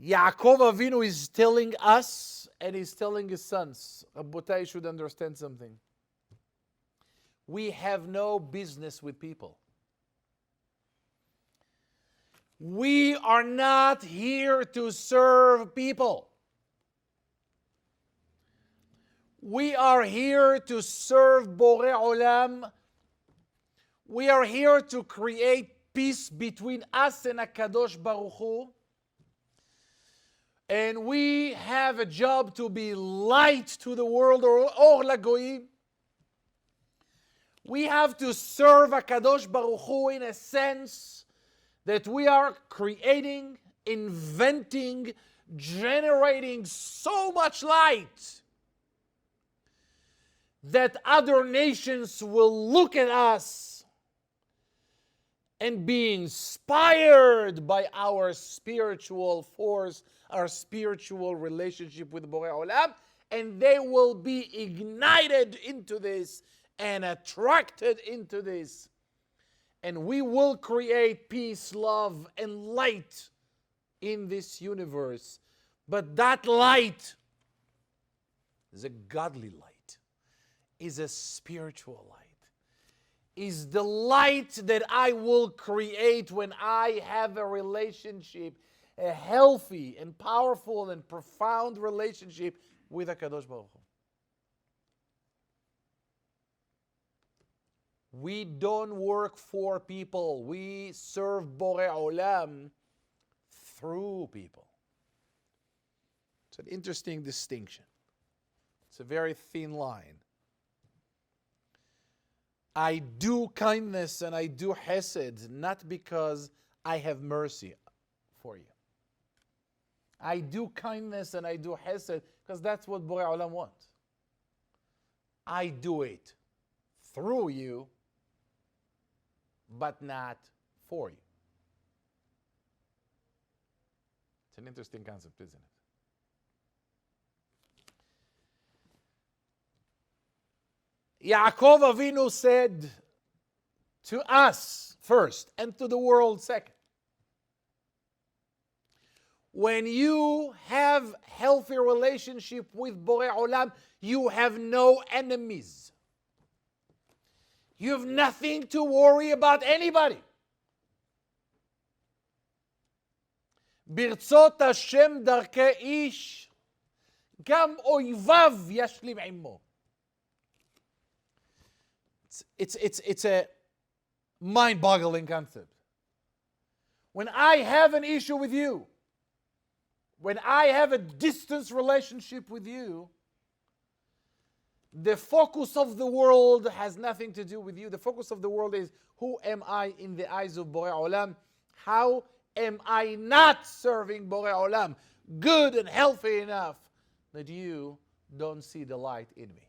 Yaakov Avinu is telling us, and he's telling his sons, Rabotai should understand something. We have no business with people. We are not here to serve people. We are here to serve Borei Olam. We are here to create peace between us and HaKadosh Baruch Hu. And we have a job to be light to the world, or Or LaGoyim. We have to serve HaKadosh Baruch Hu in a sense that we are creating, inventing, generating so much light that other nations will look at us and be inspired by our spiritual force, our spiritual relationship with Borei Olam, and they will be ignited into this and attracted into this. And we will create peace, love, and light in this universe. But that light is a godly light, is a spiritual light, is the light that I will create when I have a relationship, a healthy and powerful and profound relationship with HaKadosh Baruch Hu. We don't work for people. We serve Borei Olam through people. It's an interesting distinction. It's a very thin line. I do kindness and I do chesed not because I have mercy for you. I do kindness and I do chesed because that's what Borei Olam wants. I do it through you, but not for you. It's an interesting concept, isn't it? Yaakov Avinu said to us first and to the world second, when you have healthy relationship with Borei Olam, you have no enemies. You have nothing to worry about anybody. ברצות השם דרכי איש, גם אויביו ישלים עמו. It's a mind-boggling concept. When I have an issue with you, when I have a distance relationship with you, the focus of the world has nothing to do with you. The focus of the world is, who am I in the eyes of Borei Olam? How am I not serving Borei Olam good and healthy enough that you don't see the light in me?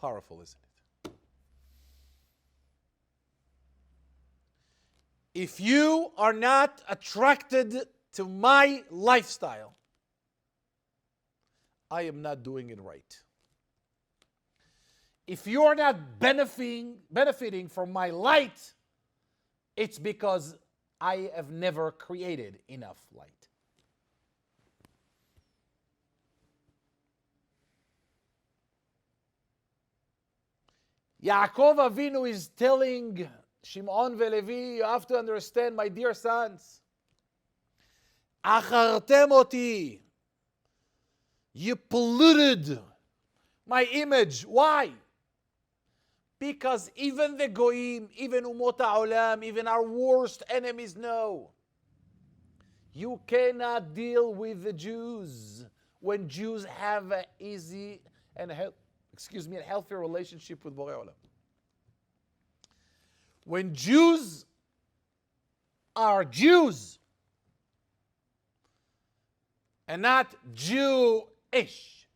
Powerful, isn't it? If you are not attracted to my lifestyle, I am not doing it right. If you are not benefiting from my light, it's because I have never created enough light. Yaakov Avinu is telling Shimon veLevi, you have to understand, my dear sons, achartem oti, you polluted my image. Why? Because even the goyim, even umot ha'olam, even our worst enemies know you cannot deal with the Jews when Jews have an easy and a healthy relationship with Borei Olam. When Jews are Jews and not Jewish,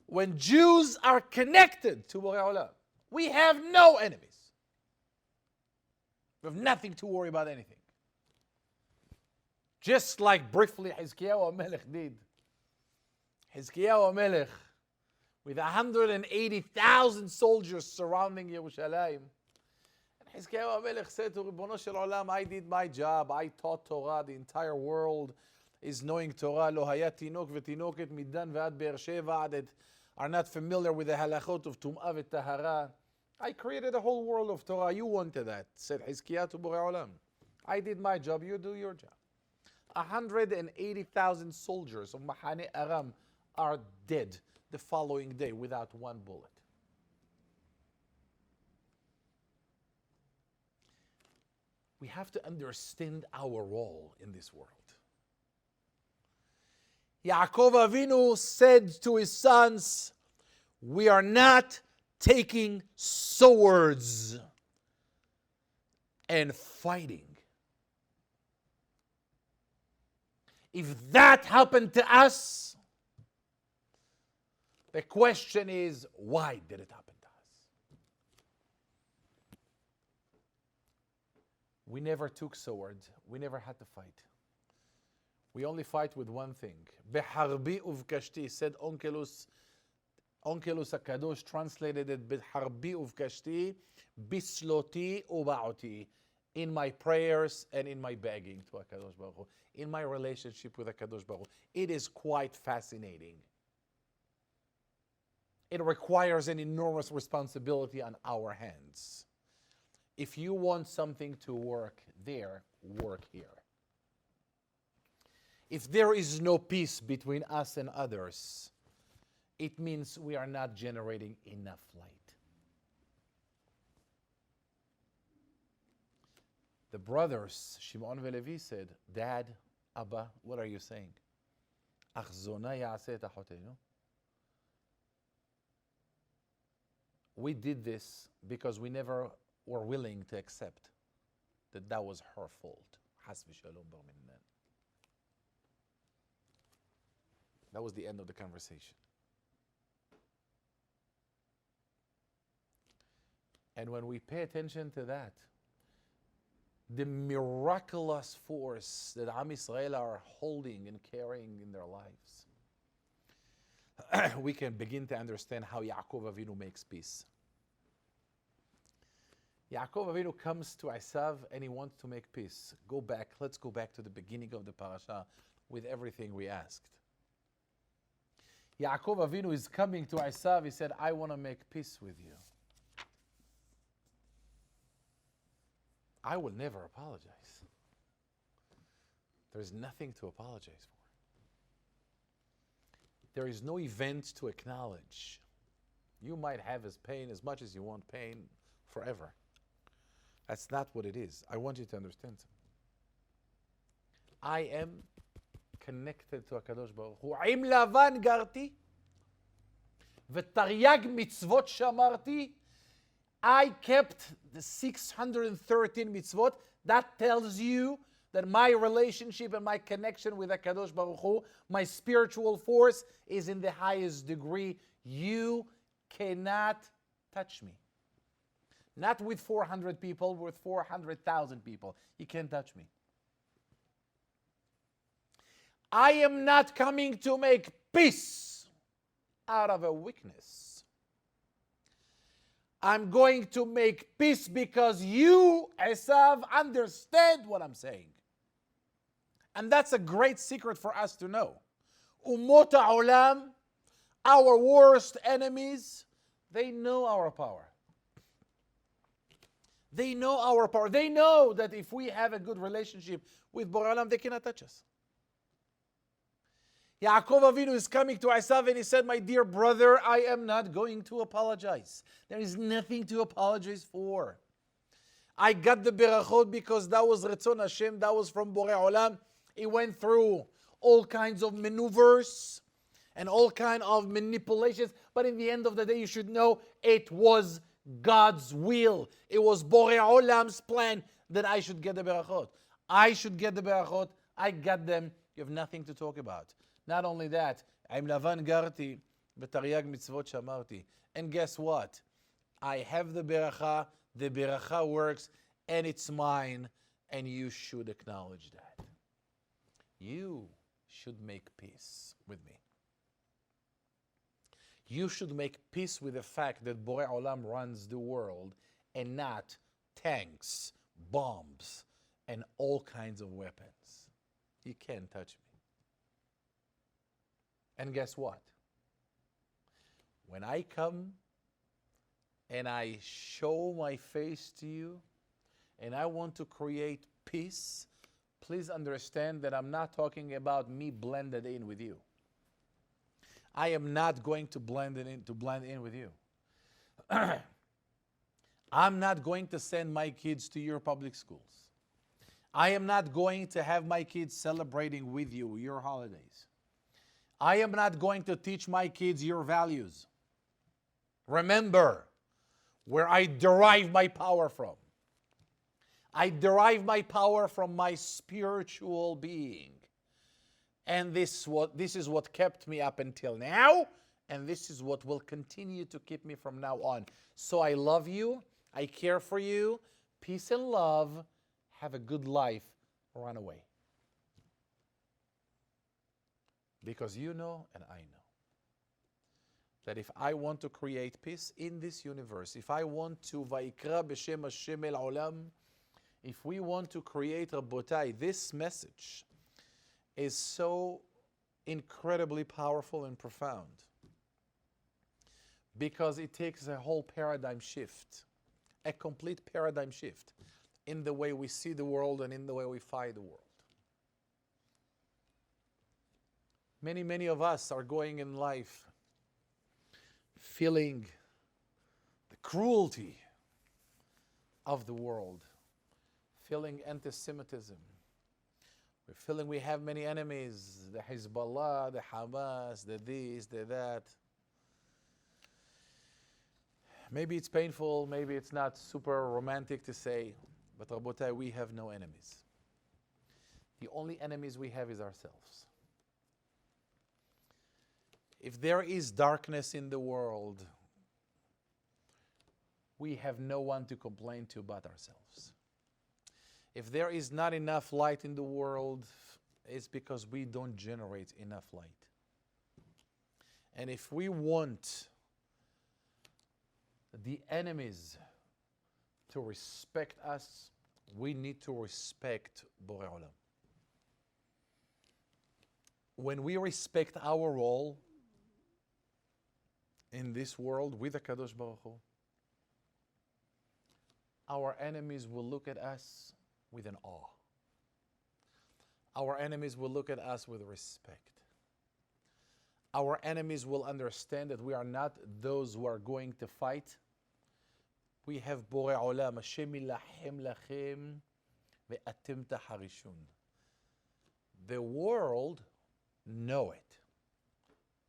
when Jews are connected to Borei Olam, we have no enemies. We have nothing to worry about anything. Just like briefly Hizkiyahu HaMelech did. Hizkiyahu HaMelech, with 180,000 soldiers surrounding Yerushalayim. And Hizkiyahu HaMelech said to Ribono Shel Olam, I did my job. I taught Torah. The entire world is knowing Torah. Lo haya tinok v'tinoket midan ve'ad Be'er Sheva that are not familiar with the halachot of Tum'ah v'Tahara. I created a whole world of Torah. You wanted that, said Hizkiyahu to Borei Olam. I did my job. You do your job. 180,000 soldiers of Mahane Aram are dead the following day without one bullet. We have to understand our role in this world. Yaakov Avinu said to his sons, we are not taking swords and fighting. If that happened to us, the question is, why did it happen to us? We never took swords. We never had to fight. We only fight with one thing. Beharbi uvkashti, said Onkelos HaKadosh, translated it, Beharbi uvkashti, bisloti uba'oti. in my prayers and in my begging to HaKadosh Baruch Hu, in my relationship with HaKadosh Baruch Hu. It is quite fascinating. It requires an enormous responsibility on our hands. If you want something to work there, work here. If there is no peace between us and others, it means we are not generating enough light. The brothers, Shimon and Levi, said, Dad, Abba, what are you saying? Ach zona ya'aseh et achotenu. We did this because we never were willing to accept that that was her fault. Has v'shalom bar minan. That was the end of the conversation. And when we pay attention to that, the miraculous force that Am Yisrael are holding and carrying in their lives, we can begin to understand how Yaakov Avinu makes peace. Yaakov Avinu comes to Esav and he wants to make peace. Let's go back to the beginning of the parasha with everything we asked. Yaakov Avinu is coming to Esav. He said, I want to make peace with you. I will never apologize. There's nothing to apologize for. There is no event to acknowledge. You might have as pain as much as you want pain forever. That's not what it is. I want you to understand something. I am connected to HaKadosh Baruch Hu. עם לבן גרתי, ותרי"ג מצוות שמרתי. I kept the 613 mitzvot. That tells you that my relationship and my connection with HaKadosh Baruch Hu, my spiritual force, is in the highest degree. You cannot touch me. Not with 400 people, with 400,000 people. You can't touch me. I am not coming to make peace out of a weakness. I'm going to make peace because you, Esav, understand what I'm saying. And that's a great secret for us to know. Umot ha'olam, our worst enemies, they know our power. They know our power. They know that if we have a good relationship with Borei Olam, they cannot touch us. Yaakov Avinu is coming to Esav and he said, my dear brother, I am not going to apologize. There is nothing to apologize for. I got the berachot because that was Ratzon Hashem, that was from Borei Olam. He went through all kinds of maneuvers and all kinds of manipulations, but in the end of the day, you should know it was God's will. It was Borei Olam's plan that I should get the berachot. I should get the berachot. I got them. You have nothing to talk about. Not only that, עם לבן גרתי, בתרי"ג מצוות שמרתי. And guess what? I have the beracha works, and it's mine, and you should acknowledge that. You should make peace with me. You should make peace with the fact that Borei Olam runs the world and not tanks, bombs, and all kinds of weapons. You can't touch me. And guess what? When I come and I show my face to you and I want to create peace, please understand that I'm not talking about me blended in with you. I am not going to blend in with you. I'm not going to send my kids to your public schools. I am not going to have my kids celebrating with you your holidays. I am not going to teach my kids your values. Remember where I derive my power from. I derive my power from my spiritual being. And this is what kept me up until now, and this is what will continue to keep me from now on. So I love you. I care for you. Peace and love. Have a good life. Run away. Because you know and I know that if I want to create peace in this universe, if I want to Vayikra b'Shem Hashem el Olam, If we want to create Rabotai, this message is so incredibly powerful and profound because it takes a whole paradigm shift, a complete paradigm shift in the way we see the world and in the way we fight the world. Many of us are going in life feeling the cruelty of the world, feeling anti-Semitism. We're feeling we have many enemies, the Hezbollah, the Hamas, the this, the that. Maybe it's painful, maybe it's not super romantic to say, but Rabotai, we have no enemies. The only enemies we have is ourselves. If there is darkness in the world, we have no one to complain to but ourselves. If there is not enough light in the world, it's because we don't generate enough light. And if we want the enemies to respect us, we need to respect Borei Olam. When we respect our role in this world with the Kadosh Baruch Hu, our enemies will look at us with an awe. Our enemies will look at us with respect. Our enemies will understand that we are not those who are going to fight. We have Borei Olam, Hashem yilachem lachem ve'atem taharishun. The world know it.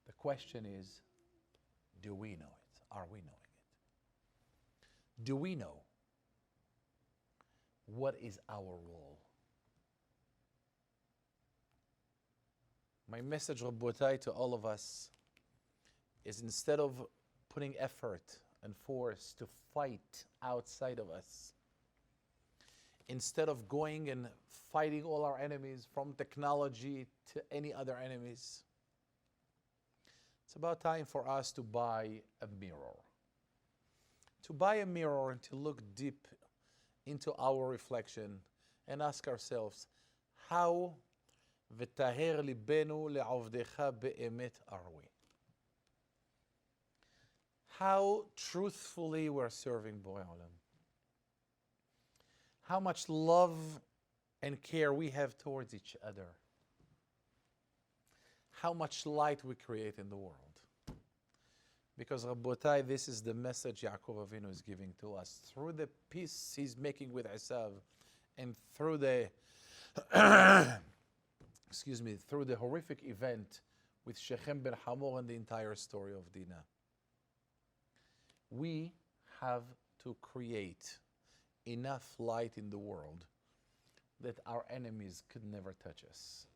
The question is, do we know it? Are we knowing it? Do we know what is our role? My message, Rabotai, to all of us is instead of putting effort and force to fight outside of us, instead of going and fighting all our enemies from technology to any other enemies, it's about time for us to buy a mirror. To buy a mirror and to look deep into our reflection and ask ourselves, how v'taher libenu le'avdecha be'emet are we? How truthfully we're serving Borei Olam. How much love and care we have towards each other. How much light we create in the world. Because Rabotai, this is the message Yaakov Avinu is giving to us. Through the peace he's making with Esav, and through the through the horrific event with Shechem ben Hamor and the entire story of Dinah. We have to create enough light in the world that our enemies could never touch us.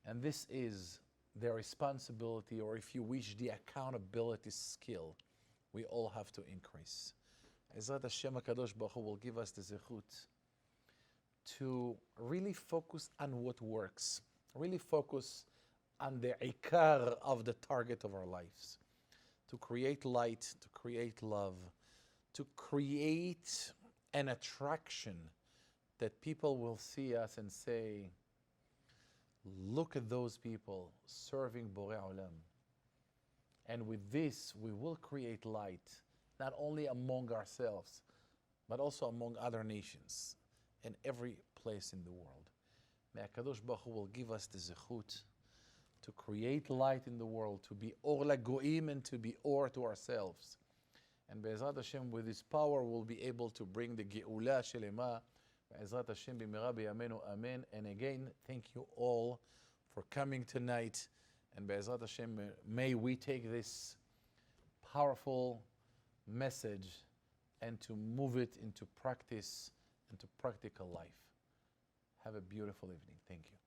And this is the responsibility, or if you wish, the accountability skill we all have to increase. Ezrat Hashem HaKadosh Baruch Hu will give us the zechut to really focus on what works, really focus on the ikar of the target of our lives, to create light, to create love, to create an attraction that people will see us and say, look at those people serving Borei Olam. And with this, we will create light, not only among ourselves, but also among other nations and every place in the world. May HaKadosh Baruch Hu will give us the zechut to create light in the world, to be or lagoim and to be or to ourselves. And Be'ezrat Hashem, with His power, we'll be able to bring the Geula Shelema. Be'ezrat Hashem b'mira b'yamenu, amen. And again, thank you all for coming tonight. And Be'ezrat Hashem, may we take this powerful message and to move it into practice, into practical life. Have a beautiful evening. Thank you.